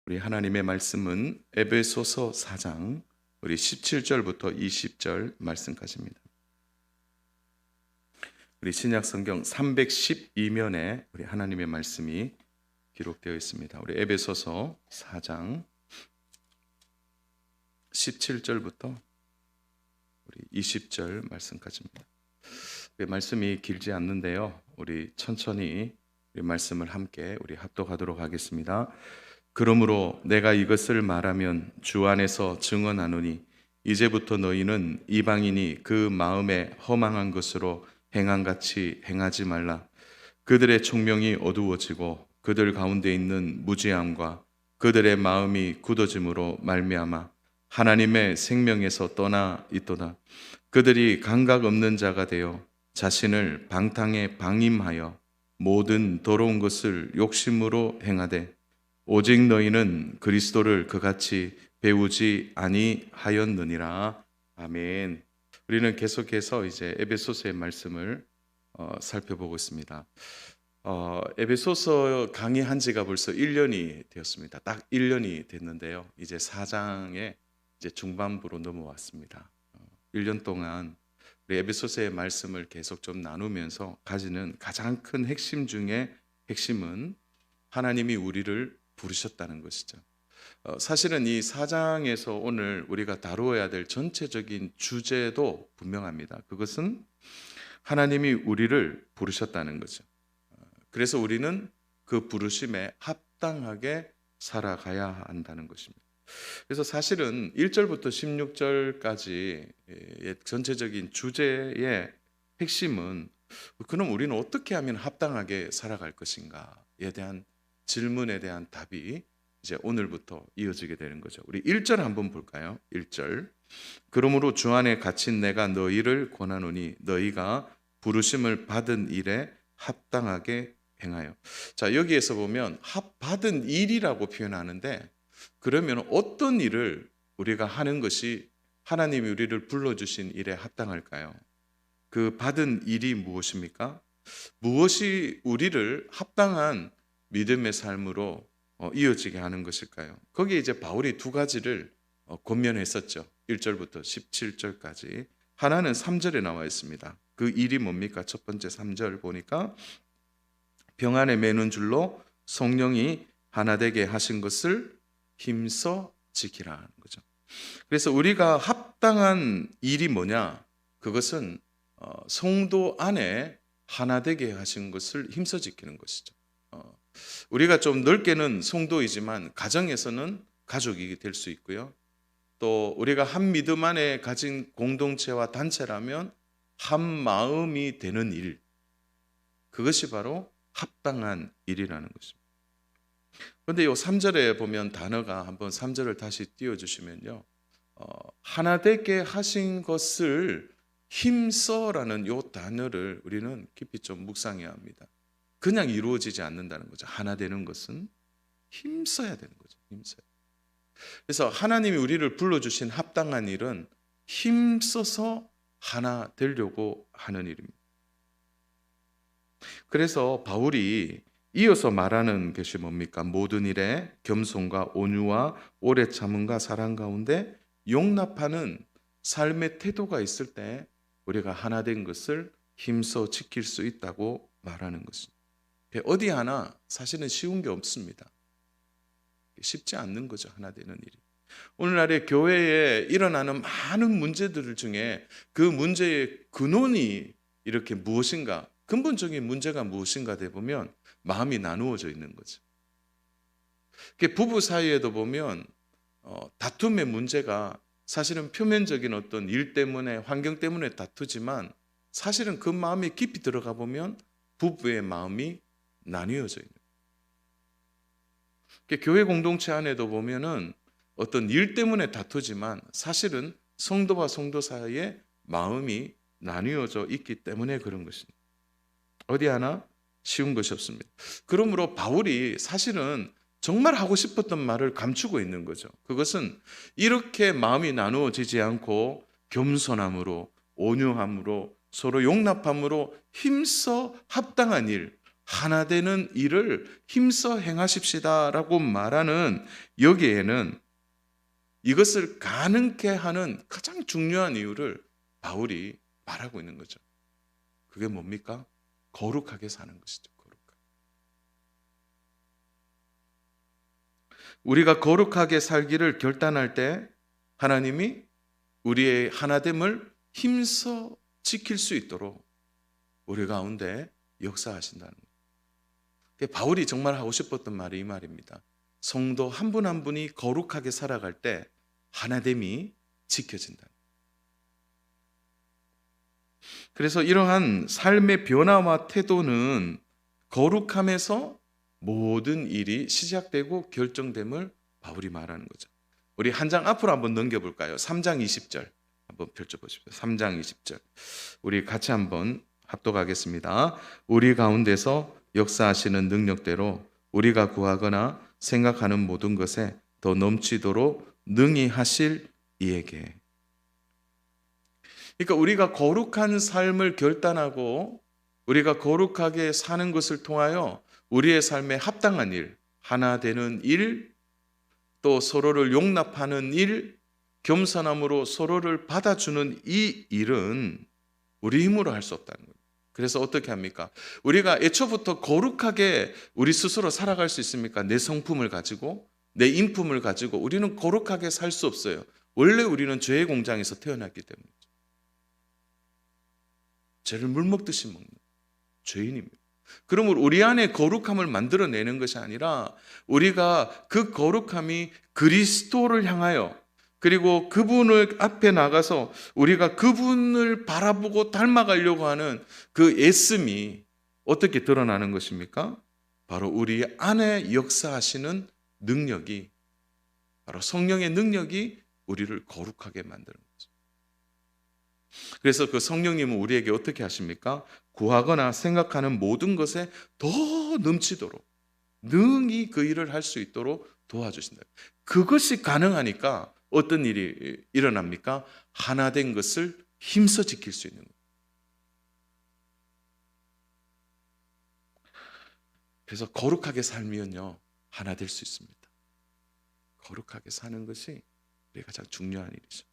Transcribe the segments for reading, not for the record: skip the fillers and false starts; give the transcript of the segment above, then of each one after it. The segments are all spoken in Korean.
우리 하나님의 말씀은 에베소서 4장 우리 17절부터 20절 말씀까지입니다. 우리 신약 성경 312면에 우리 하나님의 말씀이 기록되어 있습니다. 우리 에베소서 4장 17절부터 우리 20절 말씀까지입니다. 말씀이 길지 않는데요. 우리 천천히 우리 말씀을 함께 우리 합독하도록 하겠습니다. 그러므로 내가 이것을 말하면 주 안에서 증언하노니 이제부터 너희는 이방인이 그 마음에 허망한 것으로 행함같이 행하지 말라. 그들의 총명이 어두워지고 그들 가운데 있는 무지함과 그들의 마음이 굳어짐으로 말미암아 하나님의 생명에서 떠나 있도다. 그들이 감각 없는 자가 되어 자신을 방탕에 방임하여 모든 더러운 것을 욕심으로 행하되 오직 너희는 그리스도를 그같이 배우지 아니하였느니라. 아멘. 우리는 계속해서 이제 에베소서의 말씀을 살펴보고 있습니다. 에베소서 강의한 지가 벌써 1년이 되었습니다. 딱 1년이 됐는데요. 이제 4장의 이제 중반부로 넘어왔습니다. 1년 동안 우리 에베소서의 말씀을 계속 좀 나누면서 가지는 가장 큰 핵심 중에 핵심은 하나님이 우리를 부르셨다는 것이죠. 사실은 이 4장에서 오늘 우리가 다루어야 될 전체적인 주제도 분명합니다. 그것은 하나님이 우리를 부르셨다는 거죠. 그래서 우리는 그 부르심에 합당하게 살아가야 한다는 것입니다. 그래서 사실은 1절부터 16절까지 전체적인 주제의 핵심은 그럼 우리는 어떻게 하면 합당하게 살아갈 것인가에 대한 질문에 대한 답이 이제 오늘부터 이어지게 되는 거죠. 우리 1절 한번 볼까요? 1절. 그러므로 주 안에 갇힌 내가 너희를 권하노니 너희가 부르심을 받은 일에 합당하게 행하여. 자, 여기에서 보면 받은 일이라고 표현하는데 그러면 어떤 일을 우리가 하는 것이 하나님이 우리를 불러주신 일에 합당할까요? 그 받은 일이 무엇입니까? 무엇이 우리를 합당한 믿음의 삶으로 이어지게 하는 것일까요? 거기에 이제 바울이 두 가지를 권면했었죠. 1절부터 17절까지. 하나는 3절에 나와 있습니다. 그 일이 뭡니까? 첫 번째 3절 보니까 병안에 매는 줄로 성령이 하나 되게 하신 것을 힘써 지키라는 거죠. 그래서 우리가 합당한 일이 뭐냐? 그것은 성도 안에 하나 되게 하신 것을 힘써 지키는 것이죠. 우리가 좀 넓게는 성도이지만 가정에서는 가족이 될 수 있고요. 또 우리가 한 믿음 안에 가진 공동체와 단체라면 한 마음이 되는 일, 그것이 바로 합당한 일이라는 것입니다. 그런데 이 3절에 보면 단어가 한번 3절을 다시 띄워주시면요, 하나 되게 하신 것을 힘써라는 이 단어를 우리는 깊이 좀 묵상해야 합니다. 그냥 이루어지지 않는다는 거죠. 하나 되는 것은 힘써야 되는 거죠. 힘써야. 그래서 하나님이 우리를 불러주신 합당한 일은 힘써서 하나 되려고 하는 일입니다. 그래서 바울이 이어서 말하는 것이 뭡니까? 모든 일에 겸손과 온유와 오래 참음과 사랑 가운데 용납하는 삶의 태도가 있을 때 우리가 하나 된 것을 힘써 지킬 수 있다고 말하는 것입니다. 어디 하나 사실은 쉬운 게 없습니다. 쉽지 않는 거죠. 하나 되는 일이. 오늘날의 교회에 일어나는 많은 문제들 중에 그 문제의 근원이 이렇게 무엇인가, 근본적인 문제가 무엇인가 돼 보면 마음이 나누어져 있는 거죠. 부부 사이에도 보면 다툼의 문제가 사실은 표면적인 어떤 일 때문에, 환경 때문에 다투지만 사실은 그 마음에 깊이 들어가 보면 부부의 마음이 나뉘어져 있는 거예요. 교회 공동체 안에도 보면은 어떤 일 때문에 다투지만 사실은 성도와 성도 사이에 마음이 나뉘어져 있기 때문에 그런 것입니다. 어디 하나 쉬운 것이 없습니다. 그러므로 바울이 사실은 정말 하고 싶었던 말을 감추고 있는 거죠. 그것은 이렇게 마음이 나누어지지 않고 겸손함으로, 온유함으로, 서로 용납함으로 힘써 합당한 일, 하나 되는 일을 힘써 행하십시다라고 말하는 여기에는 이것을 가능케 하는 가장 중요한 이유를 바울이 말하고 있는 거죠. 그게 뭡니까? 거룩하게 사는 것이죠. 거룩하게. 우리가 거룩하게 살기를 결단할 때 하나님이 우리의 하나됨을 힘써 지킬 수 있도록 우리 가운데 역사하신다는 거예요. 바울이 정말 하고 싶었던 말이 이 말입니다. 성도 한 분 한 분이 거룩하게 살아갈 때 하나됨이 지켜진다. 그래서 이러한 삶의 변화와 태도는 거룩함에서 모든 일이 시작되고 결정됨을 바울이 말하는 거죠. 우리 한 장 앞으로 한번 넘겨볼까요? 3장 20절 한번 펼쳐보십시오. 3장 20절 우리 같이 한번 합독하겠습니다. 우리 가운데서 역사하시는 능력대로 우리가 구하거나 생각하는 모든 것에 더 넘치도록 능히 하실 이에게. 그러니까 우리가 거룩한 삶을 결단하고 우리가 거룩하게 사는 것을 통하여 우리의 삶에 합당한 일, 하나 되는 일, 또 서로를 용납하는 일, 겸손함으로 서로를 받아주는 이 일은 우리 힘으로 할 수 없다는 거예요. 그래서 어떻게 합니까? 우리가 애초부터 거룩하게 우리 스스로 살아갈 수 있습니까? 내 성품을 가지고, 내 인품을 가지고 우리는 거룩하게 살 수 없어요. 원래 우리는 죄의 공장에서 태어났기 때문이죠. 죄를 물 먹듯이 먹는 죄인입니다. 그러므로 우리 안에 거룩함을 만들어내는 것이 아니라 우리가 그 거룩함이 그리스도를 향하여 그리고 그분을 앞에 나가서 우리가 그분을 바라보고 닮아가려고 하는 그 애씀이 어떻게 드러나는 것입니까? 바로 우리 안에 역사하시는 능력이, 바로 성령의 능력이 우리를 거룩하게 만드는 거죠. 그래서 그 성령님은 우리에게 어떻게 하십니까? 구하거나 생각하는 모든 것에 더 넘치도록 능히 그 일을 할 수 있도록 도와주신다. 그것이 가능하니까 어떤 일이 일어납니까? 하나 된 것을 힘써 지킬 수 있는 거예요. 그래서 거룩하게 살면요 하나 될 수 있습니다. 거룩하게 사는 것이 우리가 가장 중요한 일이죠.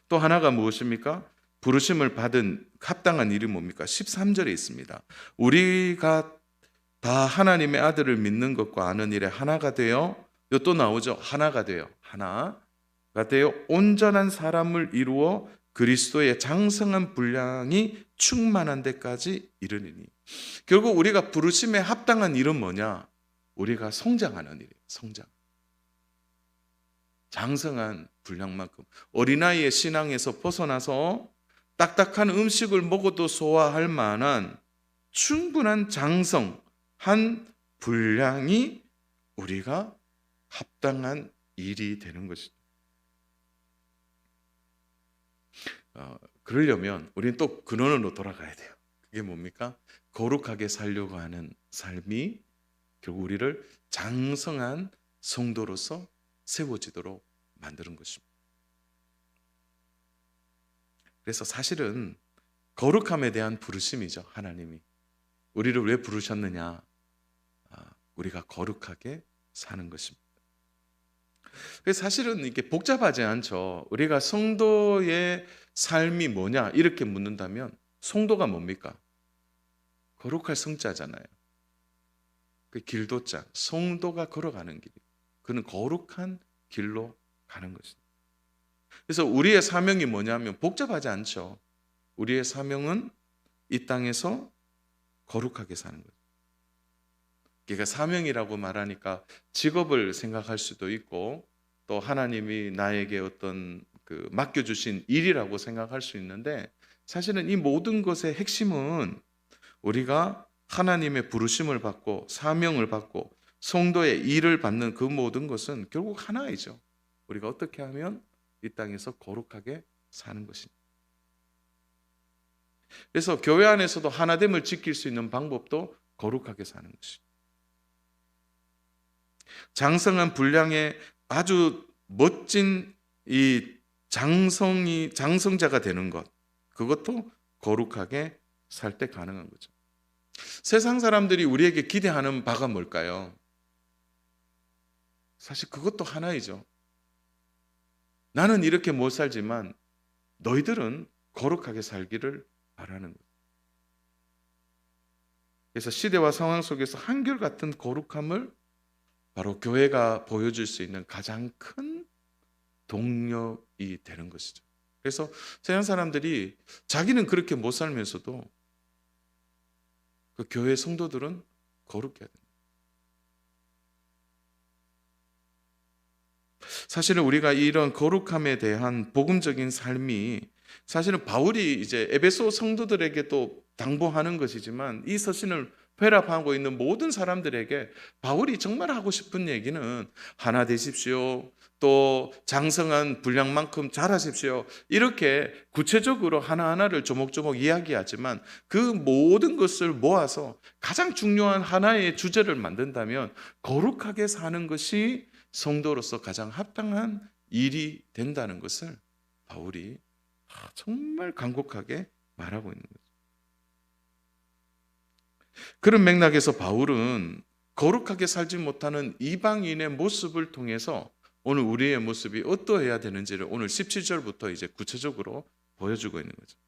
또 하나가 무엇입니까? 부르심을 받은 합당한 일이 뭡니까? 13절에 있습니다. 우리가 다 하나님의 아들을 믿는 것과 아는 일에 하나가 되어, 또 나오죠. 하나가 되어, 하나가 되어 온전한 사람을 이루어 그리스도의 장성한 분량이 충만한 데까지 이르니니. 결국 우리가 부르심에 합당한 일은 뭐냐? 우리가 성장하는 일이에요. 성장. 장성한 분량만큼 어린아이의 신앙에서 벗어나서 딱딱한 음식을 먹어도 소화할 만한 충분한 장성한 분량이 우리가 합당한 일이 되는 것이죠. 그러려면 우리는 또 근원으로 돌아가야 돼요. 그게 뭡니까? 거룩하게 살려고 하는 삶이 결국 우리를 장성한 성도로서 세워지도록 만드는 것입니다. 그래서 사실은 거룩함에 대한 부르심이죠. 하나님이 우리를 왜 부르셨느냐? 우리가 거룩하게 사는 것입니다. 그래서 사실은 이게 복잡하지 않죠. 우리가 성도의 삶이 뭐냐 이렇게 묻는다면 성도가 뭡니까? 거룩할 성자잖아요. 그 길도자, 성도가 걸어가는 길. 그는 거룩한 길로 가는 것입니다. 그래서 우리의 사명이 뭐냐면 복잡하지 않죠. 우리의 사명은 이 땅에서 거룩하게 사는 거죠. 그러니까 사명이라고 말하니까 직업을 생각할 수도 있고 또 하나님이 나에게 어떤 그 맡겨주신 일이라고 생각할 수 있는데 사실은 이 모든 것의 핵심은 우리가 하나님의 부르심을 받고 사명을 받고 성도의 일을 받는 그 모든 것은 결국 하나이죠. 우리가 어떻게 하면 이 땅에서 거룩하게 사는 것입니다. 그래서 교회 안에서도 하나됨을 지킬 수 있는 방법도 거룩하게 사는 것입니다. 장성한 분량의 아주 멋진 이 장성자가 되는 것, 그것도 거룩하게 살 때 가능한 거죠. 세상 사람들이 우리에게 기대하는 바가 뭘까요? 사실 그것도 하나이죠. 나는 이렇게 못 살지만 너희들은 거룩하게 살기를 바라는 것. 그래서 시대와 상황 속에서 한결같은 거룩함을 바로 교회가 보여줄 수 있는 가장 큰 동력이 되는 것이죠. 그래서 세상 사람들이 자기는 그렇게 못 살면서도 그 교회 성도들은 거룩해야 됩니다. 사실은 우리가 이런 거룩함에 대한 복음적인 삶이 사실은 바울이 이제 에베소 성도들에게 또 당부하는 것이지만 이 서신을 회랍하고 있는 모든 사람들에게 바울이 정말 하고 싶은 얘기는 하나 되십시오. 또 장성한 분량만큼 잘하십시오. 이렇게 구체적으로 하나하나를 조목조목 이야기하지만 그 모든 것을 모아서 가장 중요한 하나의 주제를 만든다면 거룩하게 사는 것이 성도로서 가장 합당한 일이 된다는 것을 바울이 정말 간곡하게 말하고 있는 거죠. 그런 맥락에서 바울은 거룩하게 살지 못하는 이방인의 모습을 통해서 오늘 우리의 모습이 어떠해야 되는지를 오늘 17절부터 이제 구체적으로 보여주고 있는 거죠.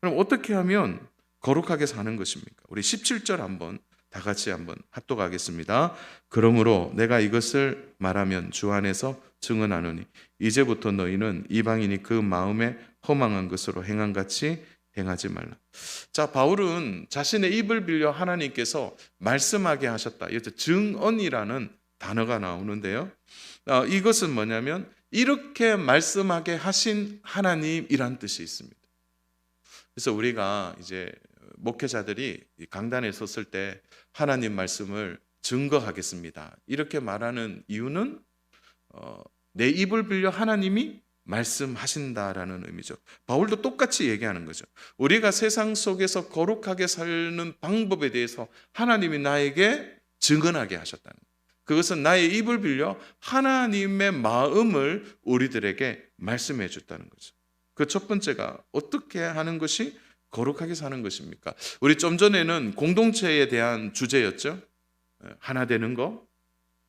그럼 어떻게 하면 거룩하게 사는 것입니까? 우리 17절 한번 다 같이 한번 합독하겠습니다. 그러므로 내가 이것을 말하면 주 안에서 증언하노니 이제부터 너희는 이방인이 그 마음에 허망한 것으로 행한 같이 행하지 말라. 자, 바울은 자신의 입을 빌려 하나님께서 말씀하게 하셨다. 여기서 증언이라는 단어가 나오는데요. 이것은 뭐냐면 이렇게 말씀하게 하신 하나님이란 뜻이 있습니다. 그래서 우리가 이제 목회자들이 강단에 섰을 때 하나님 말씀을 증거하겠습니다. 이렇게 말하는 이유는 내 입을 빌려 하나님이 말씀하신다라는 의미죠. 바울도 똑같이 얘기하는 거죠. 우리가 세상 속에서 거룩하게 사는 방법에 대해서 하나님이 나에게 증언하게 하셨다는 거예요. 그것은 나의 입을 빌려 하나님의 마음을 우리들에게 말씀해 줬다는 거죠. 그 첫 번째가 어떻게 하는 것이 거룩하게 사는 것입니까? 우리 좀 전에는 공동체에 대한 주제였죠. 하나 되는 거,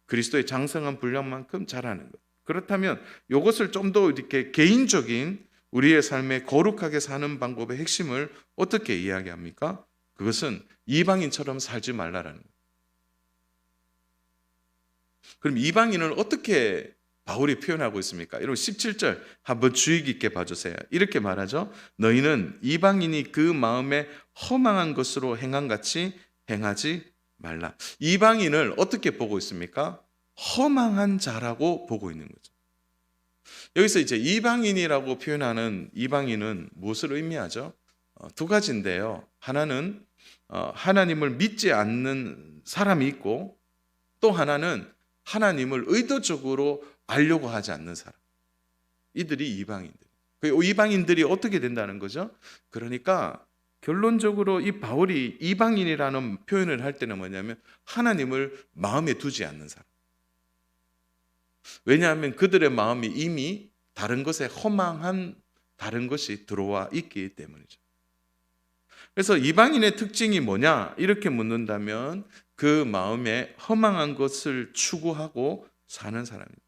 그리스도의 장성한 분량만큼 잘하는 것. 그렇다면 이것을 좀 더 이렇게 개인적인 우리의 삶에 거룩하게 사는 방법의 핵심을 어떻게 이야기합니까? 그것은 이방인처럼 살지 말라라는 거예요. 그럼 이방인을 어떻게 바울이 표현하고 있습니까? 여러분 17절 한번 주의 깊게 봐주세요. 이렇게 말하죠. 너희는 이방인이 그 마음에 허망한 것으로 행한 같이 행하지 말라. 이방인을 어떻게 보고 있습니까? 허망한 자라고 보고 있는 거죠. 여기서 이제 이방인이라고 표현하는 이방인은 무엇을 의미하죠? 두 가지인데요. 하나는 하나님을 믿지 않는 사람이 있고 또 하나는 하나님을 의도적으로 알려고 하지 않는 사람. 이들이 이방인들. 그 이방인들이 어떻게 된다는 거죠? 그러니까 결론적으로 이 바울이 이방인이라는 표현을 할 때는 뭐냐면 하나님을 마음에 두지 않는 사람. 왜냐하면 그들의 마음이 이미 다른 것에 허망한 다른 것이 들어와 있기 때문이죠. 그래서 이방인의 특징이 뭐냐? 이렇게 묻는다면 그 마음에 허망한 것을 추구하고 사는 사람입니다.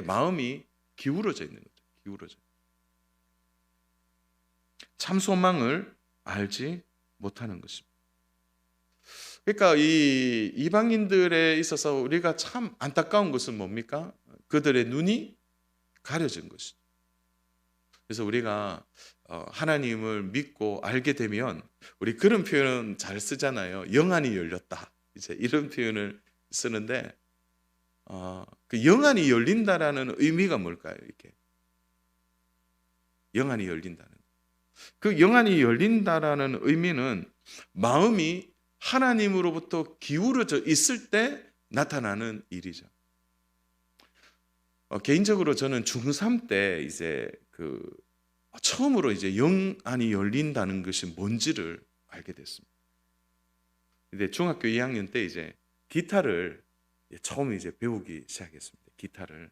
마음이 기울어져 있는 거죠. 기울어져. 참 소망을 알지 못하는 것입니다. 그러니까 이 이방인들에 있어서 우리가 참 안타까운 것은 뭡니까? 그들의 눈이 가려진 것이죠. 그래서 우리가 하나님을 믿고 알게 되면 우리 그런 표현은 잘 쓰잖아요. 영안이 열렸다. 이제 이런 표현을 쓰는데 그 영안이 열린다라는 의미가 뭘까요? 이렇게 영안이 열린다는 그 영안이 열린다라는 의미는 마음이 하나님으로부터 기울어져 있을 때 나타나는 일이죠. 개인적으로 저는 중3 때 이제 처음으로 이제 영안이 열린다는 것이 뭔지를 알게 됐습니다. 근데 중학교 2학년 때 이제 기타를 처음 이제 배우기 시작했습니다. 기타를.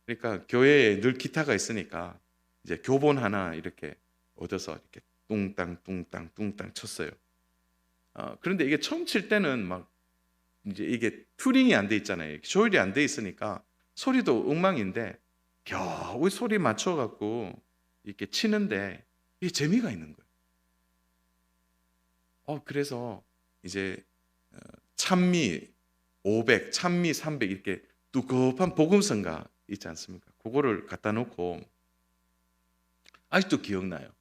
그러니까 교회에 늘 기타가 있으니까 이제 교본 하나 이렇게 얻어서 이렇게 뚱땅 뚱땅 뚱땅 쳤어요. 그런데 이게 처음 칠 때는 막 이제 이게 튜닝이 안 돼 있잖아요. 조율이 안 돼 있으니까 소리도 엉망인데 겨우 소리 맞춰 갖고 이렇게 치는데 이게 재미가 있는 거예요. 그래서 이제 찬미 500, 찬미 300 이렇게 두껍한 복음성가 있지 않습니까? 그거를 갖다 놓고 아직도 기억나요.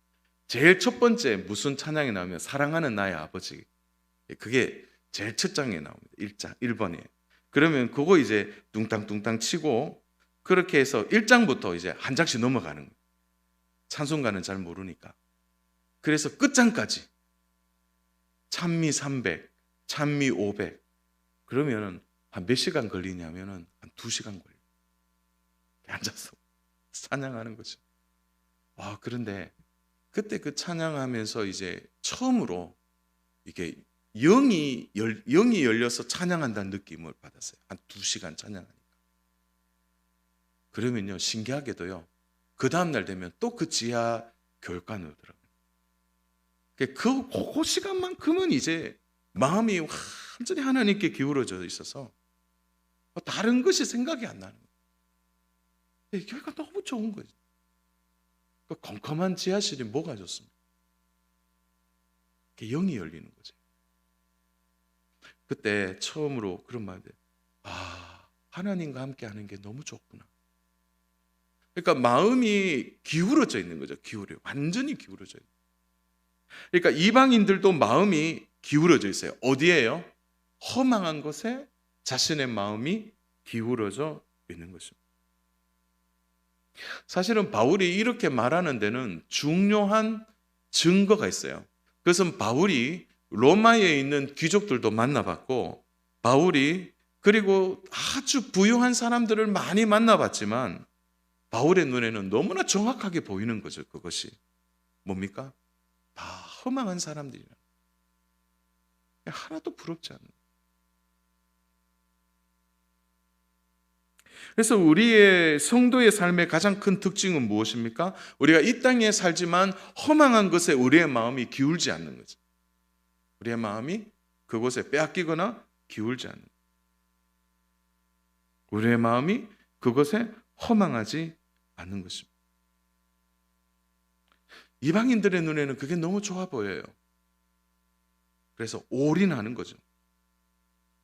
제일 첫 번째 무슨 찬양이 나오면 사랑하는 나의 아버지. 그게 제일 첫 장에 나옵니다. 1장, 1번에. 그러면 그거 이제 뚱땅뚱땅 치고 그렇게 해서 1장부터 이제 한 장씩 넘어가는 거예요. 찬송가는 잘 모르니까. 그래서 끝장까지 찬미 300, 찬미 500. 그러면은 한 몇 시간 걸리냐면은 한 2시간 걸려요. 앉아서 찬양하는 거죠. 그런데 그때 그 찬양하면서 이제 처음으로 이게 영이 열려서 찬양한다는 느낌을 받았어요. 한 2시간 찬양하니까. 그러면요, 신기하게도요, 그 다음날 되면 또 그 지하 교육관으로 들어가요. 그 시간만큼은 이제 마음이 완전히 하나님께 기울어져 있어서 다른 것이 생각이 안 나는 거예요. 교회가 너무 좋은 거죠. 그 컴컴한 지하실이 뭐가 좋습니까? 영이 열리는 거죠. 그때 처음으로 그런 말이 돼요. 하나님과 함께 하는 게 너무 좋구나. 그러니까 마음이 기울어져 있는 거죠. 완전히 기울어져 있는 거예요. 그러니까 이방인들도 마음이 기울어져 있어요. 어디에요? 허망한 것에 자신의 마음이 기울어져 있는 것입니다. 사실은 바울이 이렇게 말하는 데는 중요한 증거가 있어요. 그것은 바울이 로마에 있는 귀족들도 만나봤고, 바울이 그리고 아주 부유한 사람들을 많이 만나봤지만 바울의 눈에는 너무나 정확하게 보이는 거죠. 그것이 뭡니까? 다 허망한 사람들이라. 하나도 부럽지 않는. 그래서 우리의 성도의 삶의 가장 큰 특징은 무엇입니까? 우리가 이 땅에 살지만 허망한 것에 우리의 마음이 기울지 않는 거죠. 우리의 마음이 그곳에 빼앗기거나 기울지 않는 거죠. 우리의 마음이 그것에 허망하지 않는 것입니다. 이방인들의 눈에는 그게 너무 좋아 보여요. 그래서 올인하는 거죠.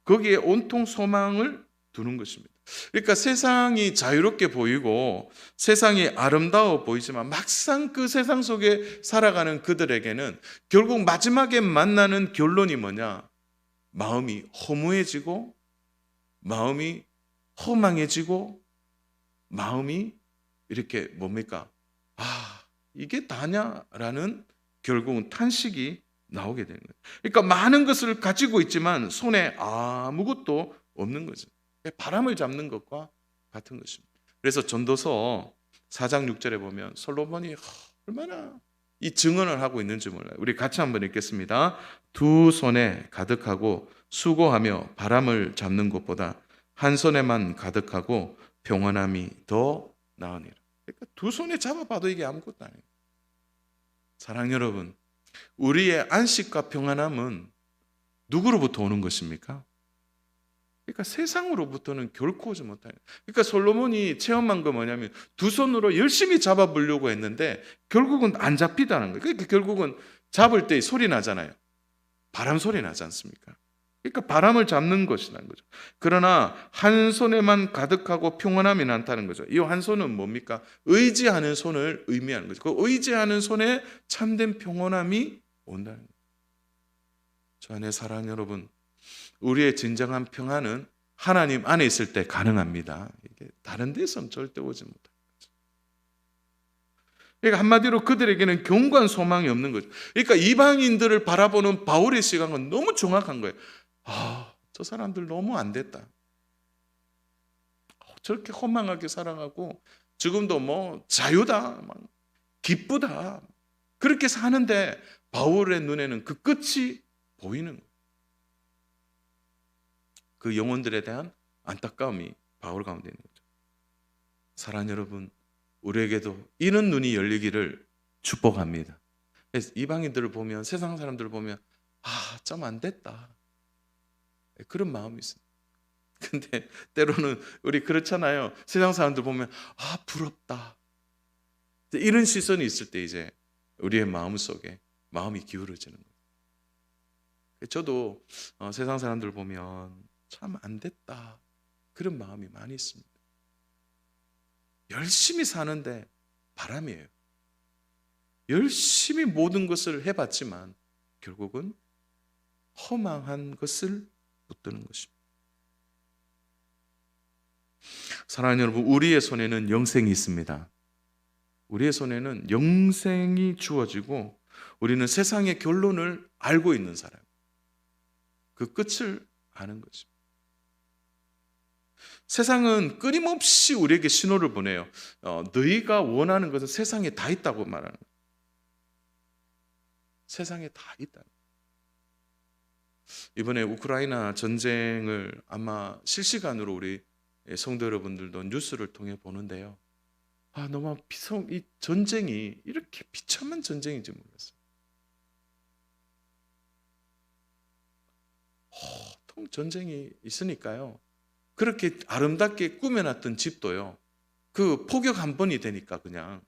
거기에 온통 소망을 두는 것입니다. 그러니까 세상이 자유롭게 보이고 세상이 아름다워 보이지만 막상 그 세상 속에 살아가는 그들에게는 결국 마지막에 만나는 결론이 뭐냐? 마음이 허무해지고 마음이 허망해지고 마음이 이렇게 뭡니까? 이게 다냐라는 결국은 탄식이 나오게 되는 거예요. 그러니까 많은 것을 가지고 있지만 손에 아무것도 없는 거죠. 바람을 잡는 것과 같은 것입니다. 그래서 전도서 4장 6절에 보면 솔로몬이 얼마나 이 증언을 하고 있는지 몰라요. 우리 같이 한번 읽겠습니다. 두 손에 가득하고 수고하며 바람을 잡는 것보다 한 손에만 가득하고 평안함이 더 나으니라. 그러니까 두 손에 잡아봐도 이게 아무것도 아니에요. 사랑 여러분, 우리의 안식과 평안함은 누구로부터 오는 것입니까? 그러니까 세상으로부터는 결코 오지 못해요. 그러니까 솔로몬이 체험한 거 뭐냐면 두 손으로 열심히 잡아보려고 했는데 결국은 안 잡히다는 거예요. 그러니까 결국은 잡을 때 소리 나잖아요. 바람 소리 나지 않습니까? 그러니까 바람을 잡는 것이라는 거죠. 그러나 한 손에만 가득하고 평안함이 많다는 거죠. 이 한 손은 뭡니까? 의지하는 손을 의미하는 거죠. 그 의지하는 손에 참된 평안함이 온다는 거죠. 저 안에 사랑 여러분, 우리의 진정한 평안은 하나님 안에 있을 때 가능합니다. 이게 다른 데서는 절대 오지 못합니다. 그러니까 한마디로 그들에게는 견고한 소망이 없는 거죠. 그러니까 이방인들을 바라보는 바울의 시각은 너무 정확한 거예요. 저 사람들 너무 안 됐다. 저렇게 허망하게 살아가고 지금도 뭐 자유다, 막 기쁘다. 그렇게 사는데 바울의 눈에는 그 끝이 보이는 거예요. 그 영혼들에 대한 안타까움이 바울 가운데 있는 거죠. 사랑 여러분, 우리에게도 이런 눈이 열리기를 축복합니다. 그래서 이방인들을 보면, 세상 사람들을 보면 좀 안 됐다. 그런 마음이 있어요. 근데 때로는 우리 그렇잖아요. 세상 사람들 보면 부럽다. 이런 시선이 있을 때 이제 우리의 마음 속에 마음이 기울어지는 거예요. 저도 세상 사람들 보면 참 안 됐다. 그런 마음이 많이 있습니다. 열심히 사는데 바람이에요. 열심히 모든 것을 해봤지만 결국은 허망한 것을 붙드는 것입니다. 사랑하는 여러분, 우리의 손에는 영생이 있습니다. 우리의 손에는 영생이 주어지고 우리는 세상의 결론을 알고 있는 사람, 그 끝을 아는 것입니다. 세상은 끊임없이 우리에게 신호를 보내요. 너희가 원하는 것은 세상에 다 있다고 말하는 거예요. 세상에 다 있다. 이번에 우크라이나 전쟁을 아마 실시간으로 우리 성도 여러분들도 뉴스를 통해 보는데요. 너무 이 전쟁이 이렇게 비참한 전쟁인지 몰랐어요. 보통 전쟁이 있으니까요. 그렇게 아름답게 꾸며놨던 집도요. 그 포격 한 번이 되니까 그냥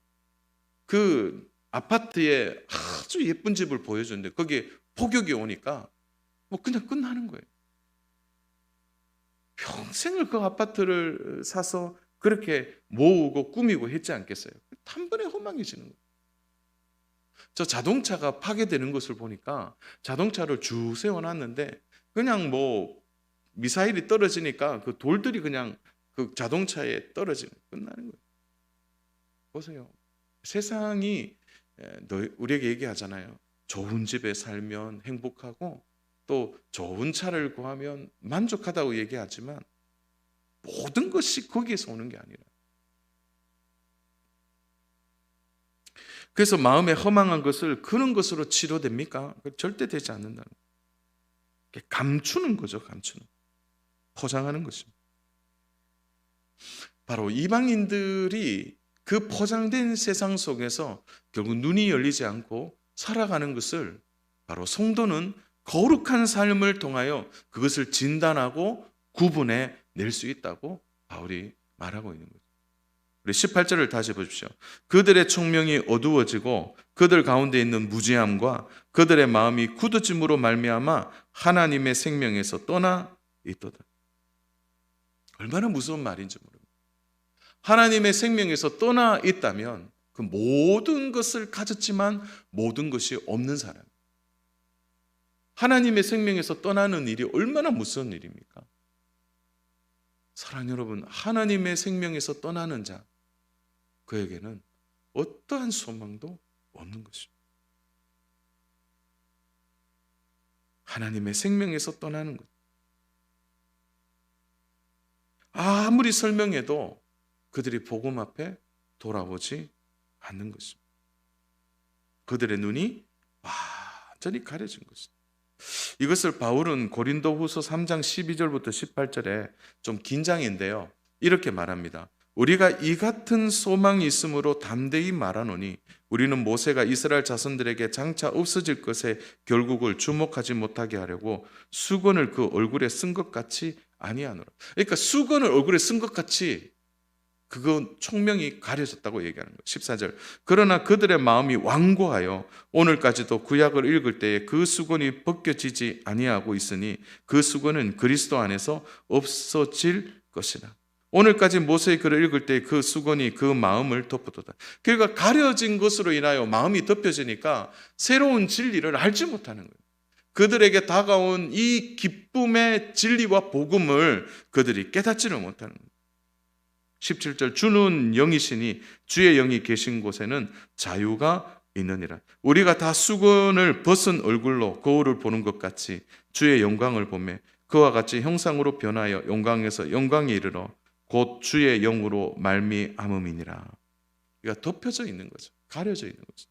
그 아파트에 아주 예쁜 집을 보여줬는데 거기에 포격이 오니까 뭐 그냥 끝나는 거예요. 평생을 그 아파트를 사서 그렇게 모으고 꾸미고 했지 않겠어요? 한 번에 허망해지는 거예요. 저 자동차가 파괴되는 것을 보니까 자동차를 쭉 세워놨는데 그냥 뭐 미사일이 떨어지니까 그 돌들이 그냥 그 자동차에 떨어지는 끝나는 거예요. 보세요. 세상이 우리에게 얘기하잖아요. 좋은 집에 살면 행복하고 또 좋은 차를 구하면 만족하다고 얘기하지만 모든 것이 거기에서 오는 게 아니라. 그래서 마음에 허망한 것을 그런 것으로 치료됩니까? 절대 되지 않는다는 거예요. 감추는 거죠. 감추는. 포장하는 것입니다. 바로 이방인들이 그 포장된 세상 속에서 결국 눈이 열리지 않고 살아가는 것을 바로 성도는 거룩한 삶을 통하여 그것을 진단하고 구분해 낼 수 있다고 바울이 말하고 있는 거죠. 우리 18절을 다시 보십시오. 그들의 총명이 어두워지고 그들 가운데 있는 무지함과 그들의 마음이 굳어짐으로 말미암아 하나님의 생명에서 떠나 있도다. 얼마나 무서운 말인지 모릅니다. 하나님의 생명에서 떠나 있다면 그 모든 것을 가졌지만 모든 것이 없는 사람. 하나님의 생명에서 떠나는 일이 얼마나 무서운 일입니까? 사랑하는 여러분, 하나님의 생명에서 떠나는 자, 그에게는 어떠한 소망도 없는 것입니다. 하나님의 생명에서 떠나는 것. 아무리 설명해도 그들이 복음 앞에 돌아보지 않는 것입니다. 그들의 눈이 완전히 가려진 것입니다. 이것을 바울은 고린도후서 3장 12절부터 18절에 좀 긴장인데요. 이렇게 말합니다. 우리가 이 같은 소망이 있으므로 담대히 말하노니 우리는 모세가 이스라엘 자손들에게 장차 없어질 것에 결국을 주목하지 못하게 하려고 수건을 그 얼굴에 쓴 것 같이 아니하노라. 그러니까 수건을 얼굴에 쓴 것 같이 그거 총명이 가려졌다고 얘기하는 거예요. 14절. 그러나 그들의 마음이 완고하여 오늘까지도 구약을 읽을 때에 그 수건이 벗겨지지 아니하고 있으니 그 수건은 그리스도 안에서 없어질 것이라. 오늘까지 모세의 글을 읽을 때 그 수건이 그 마음을 덮어도다. 그러니까 가려진 것으로 인하여 마음이 덮여지니까 새로운 진리를 알지 못하는 거예요. 그들에게 다가온 이 기쁨의 진리와 복음을 그들이 깨닫지를 못하는 거예요. 17절. 주는 영이시니 주의 영이 계신 곳에는 자유가 있느니라. 우리가 다 수건을 벗은 얼굴로 거울을 보는 것 같이 주의 영광을 보매 그와 같이 형상으로 변하여 영광에서 영광에 이르러 곧 주의 영으로 말미암음이니라. 그러니까 덮여져 있는 거죠. 가려져 있는 거죠.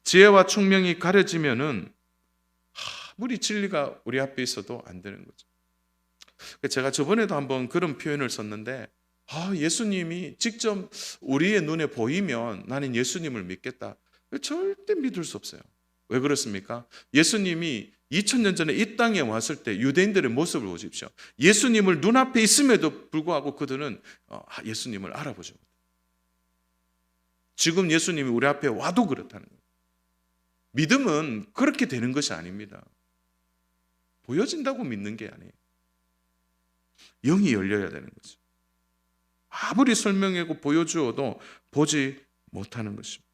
지혜와 총명이 가려지면은 아무리 진리가 우리 앞에 있어도 안 되는 거죠. 제가 저번에도 한번 그런 표현을 썼는데 예수님이 직접 우리의 눈에 보이면 나는 예수님을 믿겠다. 절대 믿을 수 없어요. 왜 그렇습니까? 예수님이 2000년 전에 이 땅에 왔을 때 유대인들의 모습을 보십시오. 예수님을 눈앞에 있음에도 불구하고 그들은 예수님을 알아보지 못해요. 지금 예수님이 우리 앞에 와도 그렇다는 거예요. 믿음은 그렇게 되는 것이 아닙니다. 보여진다고 믿는 게 아니에요. 영이 열려야 되는 거죠. 아무리 설명하고 보여주어도 보지 못하는 것입니다.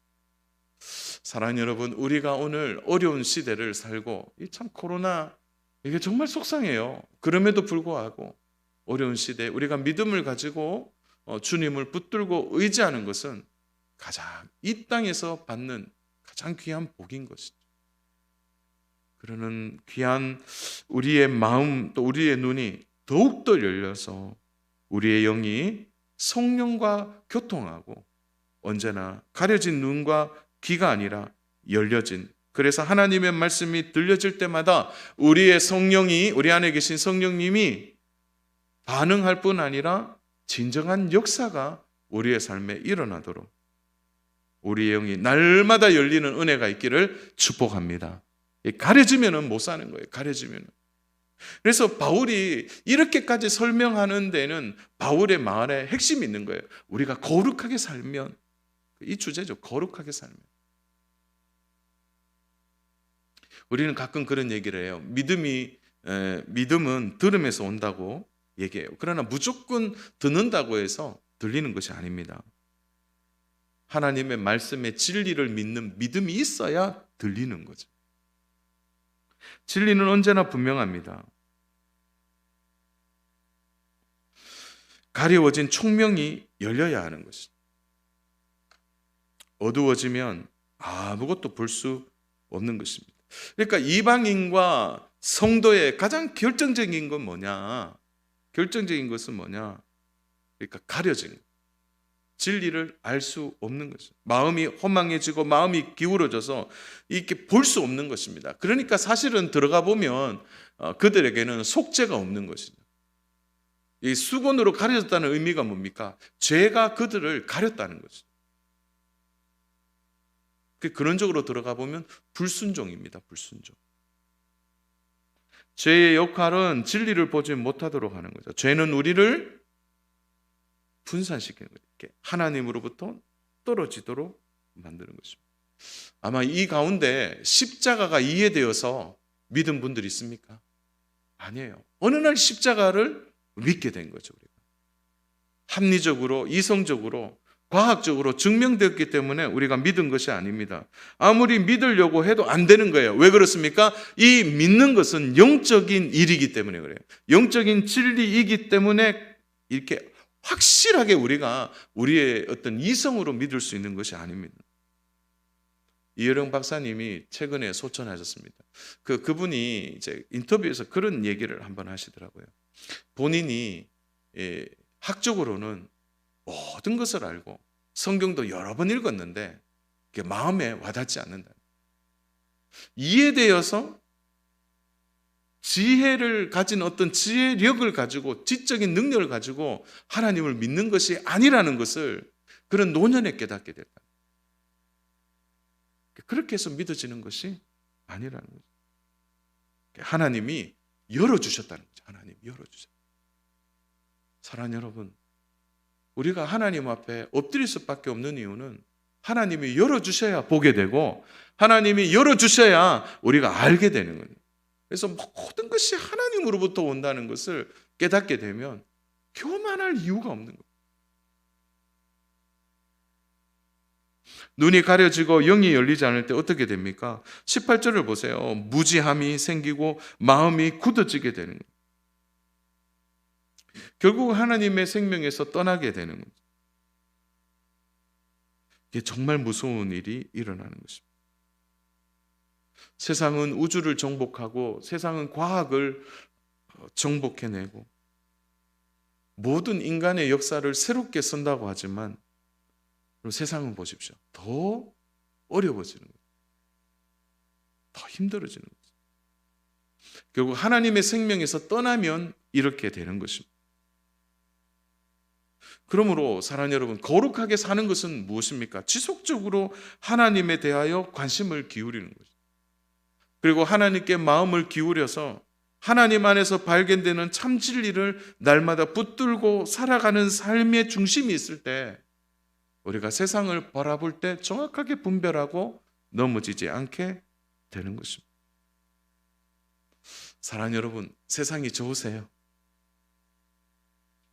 사랑하는 여러분, 우리가 오늘 어려운 시대를 살고, 참 코로나 이게 정말 속상해요. 그럼에도 불구하고 어려운 시대에 우리가 믿음을 가지고 주님을 붙들고 의지하는 것은 가장 이 땅에서 받는 가장 귀한 복인 것이죠. 그러는 귀한 우리의 마음 또 우리의 눈이 더욱더 열려서 우리의 영이 성령과 교통하고 언제나 가려진 눈과 귀가 아니라 열려진, 그래서 하나님의 말씀이 들려질 때마다 우리의 성령이, 우리 안에 계신 성령님이 반응할 뿐 아니라 진정한 역사가 우리의 삶에 일어나도록 우리의 영이 날마다 열리는 은혜가 있기를 축복합니다. 가려지면은 못 사는 거예요. 가려지면은. 그래서 바울이 이렇게까지 설명하는 데는 바울의 말에 핵심이 있는 거예요. 우리가 거룩하게 살면, 이 주제죠. 거룩하게 살면. 우리는 가끔 그런 얘기를 해요. 믿음은 들음에서 온다고 얘기해요. 그러나 무조건 듣는다고 해서 들리는 것이 아닙니다. 하나님의 말씀의 진리를 믿는 믿음이 있어야 들리는 거죠. 진리는 언제나 분명합니다. 가려워진 총명이 열려야 하는 것이죠. 어두워지면 아무것도 볼 수 없는 것입니다. 그러니까 이방인과 성도의 가장 결정적인 건 뭐냐? 결정적인 것은 뭐냐? 그러니까 가려진 것. 진리를 알 수 없는 것이죠. 마음이 허망해지고 마음이 기울어져서 이렇게 볼 수 없는 것입니다. 그러니까 사실은 들어가 보면 그들에게는 속죄가 없는 것이죠. 이 수건으로 가려졌다는 의미가 뭡니까? 죄가 그들을 가렸다는 것이죠. 그런 쪽으로 들어가 보면 불순종입니다. 불순종. 죄의 역할은 진리를 보지 못하도록 하는 거죠. 죄는 우리를 분산시키는 거예요. 이렇게 하나님으로부터 떨어지도록 만드는 것입니다. 아마 이 가운데 십자가가 이해되어서 믿은 분들이 있습니까? 아니에요. 어느 날 십자가를 믿게 된 거죠. 우리가. 합리적으로, 이성적으로, 과학적으로 증명되었기 때문에 우리가 믿은 것이 아닙니다. 아무리 믿으려고 해도 안 되는 거예요. 왜 그렇습니까? 이 믿는 것은 영적인 일이기 때문에 그래요. 영적인 진리이기 때문에 이렇게 확실하게 우리가 우리의 어떤 이성으로 믿을 수 있는 것이 아닙니다. 이혜령 박사님이 최근에 소천하셨습니다. 그분이 이제 인터뷰에서 그런 얘기를 한번 하시더라고요. 본인이 학적으로는 모든 것을 알고 성경도 여러 번 읽었는데 그게 마음에 와닿지 않는다. 이해되어서 지혜를 가진 어떤 지혜력을 가지고 지적인 능력을 가지고 하나님을 믿는 것이 아니라는 것을 그런 노년에 깨닫게 됐다. 그렇게 해서 믿어지는 것이 아니라는 거죠. 하나님이 열어주셨다는 거죠. 하나님이 열어주셨다. 사랑하는 여러분, 우리가 하나님 앞에 엎드릴 수밖에 없는 이유는 하나님이 열어주셔야 보게 되고 하나님이 열어주셔야 우리가 알게 되는 거예요. 그래서 모든 것이 하나님으로부터 온다는 것을 깨닫게 되면 교만할 이유가 없는 거예요. 눈이 가려지고 영이 열리지 않을 때 어떻게 됩니까? 18절을 보세요. 무지함이 생기고 마음이 굳어지게 되는 거예요. 결국 하나님의 생명에서 떠나게 되는 거죠. 이게 정말 무서운 일이 일어나는 것입니다. 세상은 우주를 정복하고 세상은 과학을 정복해내고 모든 인간의 역사를 새롭게 쓴다고 하지만 세상은 보십시오. 더 어려워지는 거예요. 더 힘들어지는 거죠. 결국 하나님의 생명에서 떠나면 이렇게 되는 것입니다. 그러므로 사랑하는 여러분, 거룩하게 사는 것은 무엇입니까? 지속적으로 하나님에 대하여 관심을 기울이는 거죠. 그리고 하나님께 마음을 기울여서 하나님 안에서 발견되는 참 진리를 날마다 붙들고 살아가는 삶의 중심이 있을 때 우리가 세상을 바라볼 때 정확하게 분별하고 넘어지지 않게 되는 것입니다. 사랑하는 여러분, 세상이 좋으세요?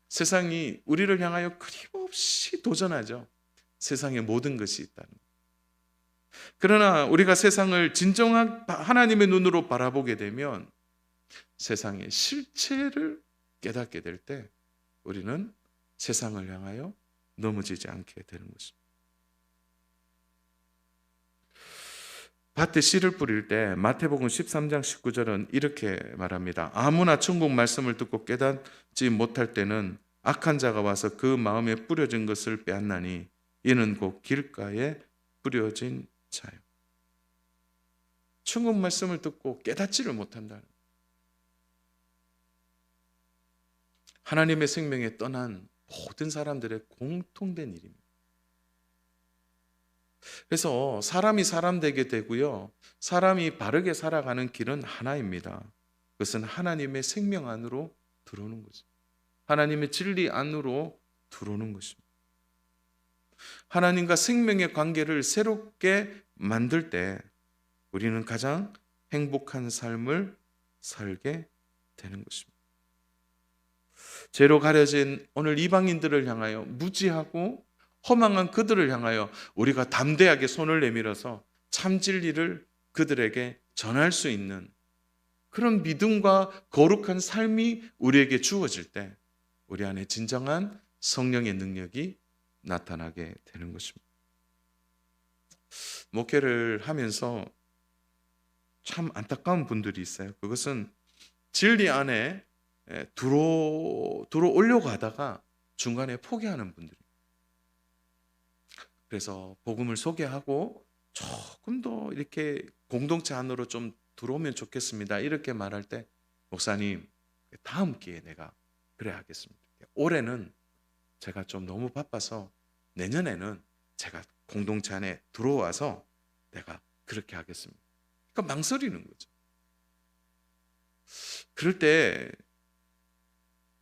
세상이 우리를 향하여 끊임없이 도전하죠. 세상에 모든 것이 있다는 것. 그러나 우리가 세상을 진정한 하나님의 눈으로 바라보게 되면 세상의 실체를 깨닫게 될 때 우리는 세상을 향하여 넘어지지 않게 되는 것입니다. 밭에 씨를 뿌릴 때 마태복음 13장 19절은 이렇게 말합니다. 아무나 천국 말씀을 듣고 깨닫지 못할 때는 악한 자가 와서 그 마음에 뿌려진 것을 빼앗나니 이는 곧 길가에 뿌려진 자요. 천국 말씀을 듣고 깨닫지를 못한다는 거예요. 하나님의 생명에 떠난 모든 사람들의 공통된 일입니다. 그래서 사람이 사람 되게 되고요. 사람이 바르게 살아가는 길은 하나입니다. 그것은 하나님의 생명 안으로 들어오는 거죠. 하나님의 진리 안으로 들어오는 것입니다. 하나님과 생명의 관계를 새롭게 만들 때 우리는 가장 행복한 삶을 살게 되는 것입니다. 죄로 가려진 오늘 이방인들을 향하여 무지하고 허망한 그들을 향하여 우리가 담대하게 손을 내밀어서 참 진리를 그들에게 전할 수 있는 그런 믿음과 거룩한 삶이 우리에게 주어질 때 우리 안에 진정한 성령의 능력이 나타나게 되는 것입니다. 목회를 하면서 참 안타까운 분들이 있어요. 그것은 진리 안에 들어오려고 하다가 중간에 포기하는 분들이에요. 그래서 복음을 소개하고 조금 더 이렇게 공동체 안으로 좀 들어오면 좋겠습니다. 이렇게 말할 때 목사님, 다음 기회에 내가 그래 하겠습니다. 올해는 제가 좀 너무 바빠서 내년에는 제가 공동체 안에 들어와서 내가 그렇게 하겠습니다. 그러니까 망설이는 거죠. 그럴 때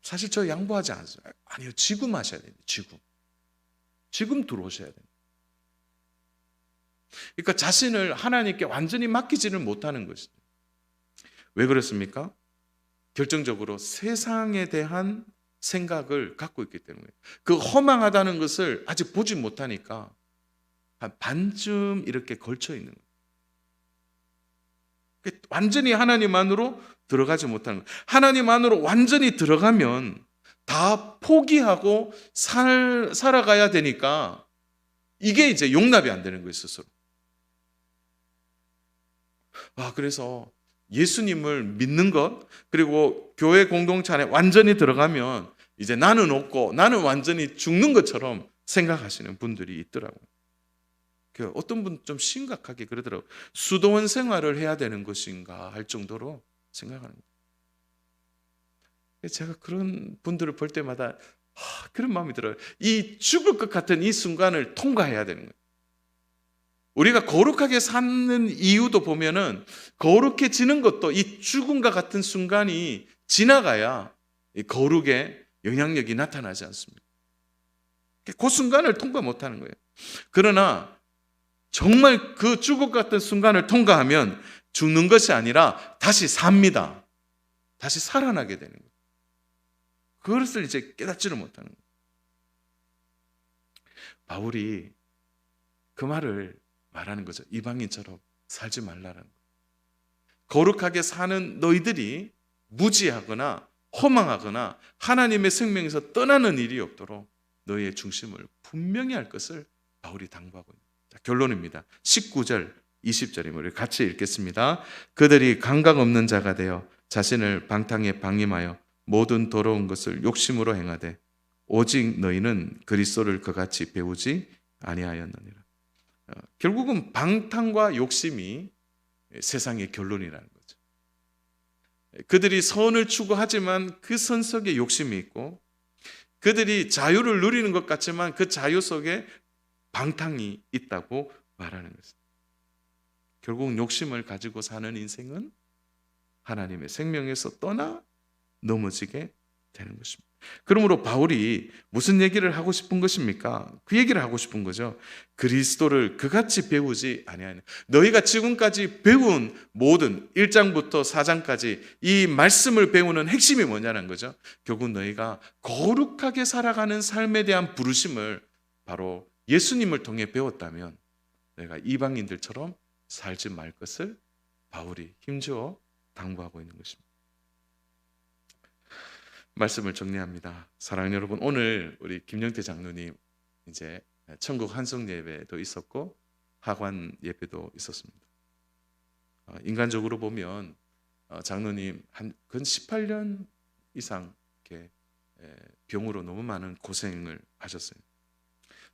사실 저 양보하지 않아요. 아니요, 지금 하셔야 됩니다. 지금 들어오셔야 됩니다. 그러니까 자신을 하나님께 완전히 맡기지는 못하는 것이죠. 왜 그렇습니까? 결정적으로 세상에 대한 생각을 갖고 있기 때문에 그 허망하다는 것을 아직 보지 못하니까 한 반쯤 이렇게 걸쳐 있는 거예요. 완전히 하나님 안으로 들어가지 못하는 거예요. 하나님 안으로 완전히 들어가면 다 포기하고 살아가야 되니까 이게 이제 용납이 안 되는 거예요, 스스로. 그래서 예수님을 믿는 것, 그리고 교회 공동체 안에 완전히 들어가면 이제 나는 없고 나는 완전히 죽는 것처럼 생각하시는 분들이 있더라고요. 어떤 분 좀 심각하게 그러더라고요. 수도원 생활을 해야 되는 것인가 할 정도로 생각하는 거예요. 제가 그런 분들을 볼 때마다 그런 마음이 들어요. 이 죽을 것 같은 이 순간을 통과해야 되는 거예요. 우리가 거룩하게 사는 이유도 보면은 거룩해지는 것도 이 죽음과 같은 순간이 지나가야 이 거룩의 영향력이 나타나지 않습니까? 그 순간을 통과 못하는 거예요. 그러나 정말 그 죽을 것 같은 순간을 통과하면 죽는 것이 아니라 다시 삽니다. 다시 살아나게 되는 거예요. 그것을 이제 깨닫지를 못하는 거예요. 바울이 그 말을 말하는 거죠. 이방인처럼 살지 말라는 거예요. 거룩하게 사는 너희들이 무지하거나 허망하거나 하나님의 생명에서 떠나는 일이 없도록 너희의 중심을 분명히 할 것을 바울이 당부하고 있습니다. 자, 결론입니다. 19절 20절입니다. 우리 같이 읽겠습니다. 그들이 감각 없는 자가 되어 자신을 방탕에 방임하여 모든 더러운 것을 욕심으로 행하되 오직 너희는 그리스도를 그같이 배우지 아니하였느니라. 결국은 방탕과 욕심이 세상의 결론이라는 거죠. 그들이 선을 추구하지만 그 선 속에 욕심이 있고 그들이 자유를 누리는 것 같지만 그 자유 속에 방탕이 있다고 말하는 것입니다. 결국 욕심을 가지고 사는 인생은 하나님의 생명에서 떠나 넘어지게 되는 것입니다. 그러므로 바울이 무슨 얘기를 하고 싶은 것입니까? 그 얘기를 하고 싶은 거죠. 그리스도를 그같이 배우지 아니하냐. 너희가 지금까지 배운 모든 1장부터 4장까지 이 말씀을 배우는 핵심이 뭐냐는 거죠. 결국 너희가 거룩하게 살아가는 삶에 대한 부르심을 바로 예수님을 통해 배웠다면 너희가 이방인들처럼 살지 말 것을 바울이 힘주어 당부하고 있는 것입니다. 말씀을 정리합니다. 사랑하는 여러분, 오늘 우리 김영태 장로님 이제 천국 환송 예배도 있었고 하관 예배도 있었습니다. 인간적으로 보면 장로님 근 18년 이상 이렇게 병으로 너무 많은 고생을 하셨어요.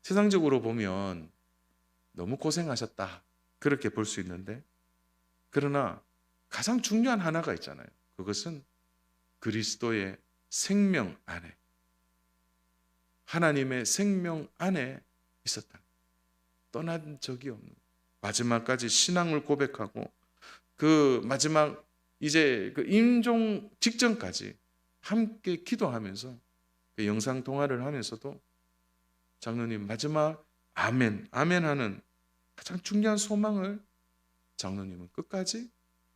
세상적으로 보면 너무 고생하셨다 그렇게 볼 수 있는데, 그러나 가장 중요한 하나가 있잖아요. 그것은 그리스도의 생명 안에, 하나님의 생명 안에 있었다. 떠난 적이 없는, 마지막까지 신앙을 고백하고 그 마지막 이제 그 임종 직전까지 함께 기도하면서 그 영상 통화를 하면서도 장로님 마지막 아멘, 아멘 하는 가장 중요한 소망을 장로님은 끝까지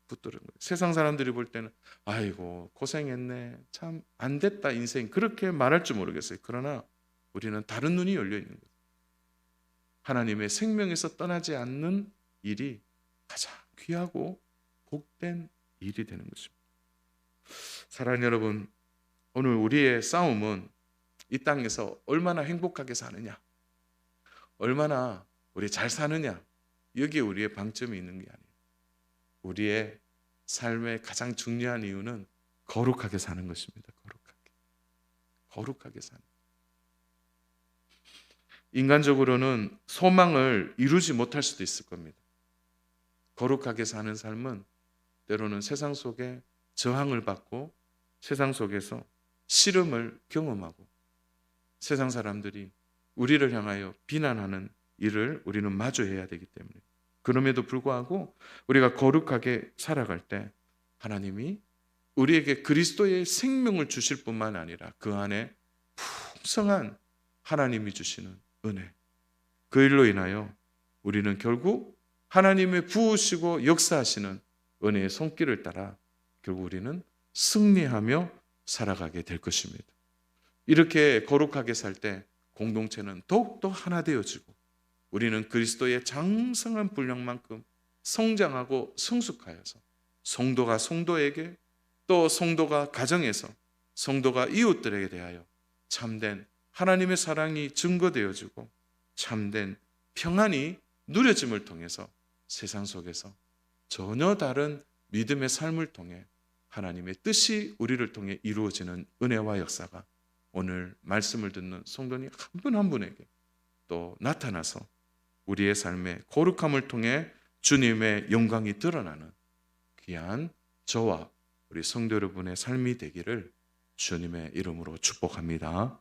붙들은 거예요. 세상 사람들이 볼 때는 아이고 고생했네, 참 안 됐다 인생, 그렇게 말할 줄 모르겠어요. 그러나 우리는 다른 눈이 열려 있는 거예요. 하나님의 생명에서 떠나지 않는 일이 가장 귀하고 복된 일이 되는 것입니다. 사랑하는 여러분, 오늘 우리의 싸움은 이 땅에서 얼마나 행복하게 사느냐, 얼마나 우리 잘 사느냐, 여기에 우리의 방점이 있는 게 아니에요. 우리의 삶의 가장 중요한 이유는 거룩하게 사는 것입니다. 거룩하게 사는. 인간적으로는 소망을 이루지 못할 수도 있을 겁니다. 거룩하게 사는 삶은 때로는 세상 속에 저항을 받고 세상 속에서 시름을 경험하고 세상 사람들이 우리를 향하여 비난하는 일을 우리는 마주해야 되기 때문에, 그럼에도 불구하고 우리가 거룩하게 살아갈 때 하나님이 우리에게 그리스도의 생명을 주실 뿐만 아니라 그 안에 풍성한 하나님이 주시는 은혜, 그 일로 인하여 우리는 결국 하나님의 부으시고 역사하시는 은혜의 손길을 따라 결국 우리는 승리하며 살아가게 될 것입니다. 이렇게 거룩하게 살 때 공동체는 더욱더 하나 되어지고 우리는 그리스도의 장성한 분량만큼 성장하고 성숙하여서 성도가 성도에게, 또 성도가 가정에서, 성도가 이웃들에게 대하여 참된 하나님의 사랑이 증거되어지고 참된 평안이 누려짐을 통해서 세상 속에서 전혀 다른 믿음의 삶을 통해 하나님의 뜻이 우리를 통해 이루어지는 은혜와 역사가 오늘 말씀을 듣는 성도님 한 분 한 분에게 또 나타나서 우리의 삶의 거룩함을 통해 주님의 영광이 드러나는 귀한 저와 우리 성도 여러분의 삶이 되기를 주님의 이름으로 축복합니다.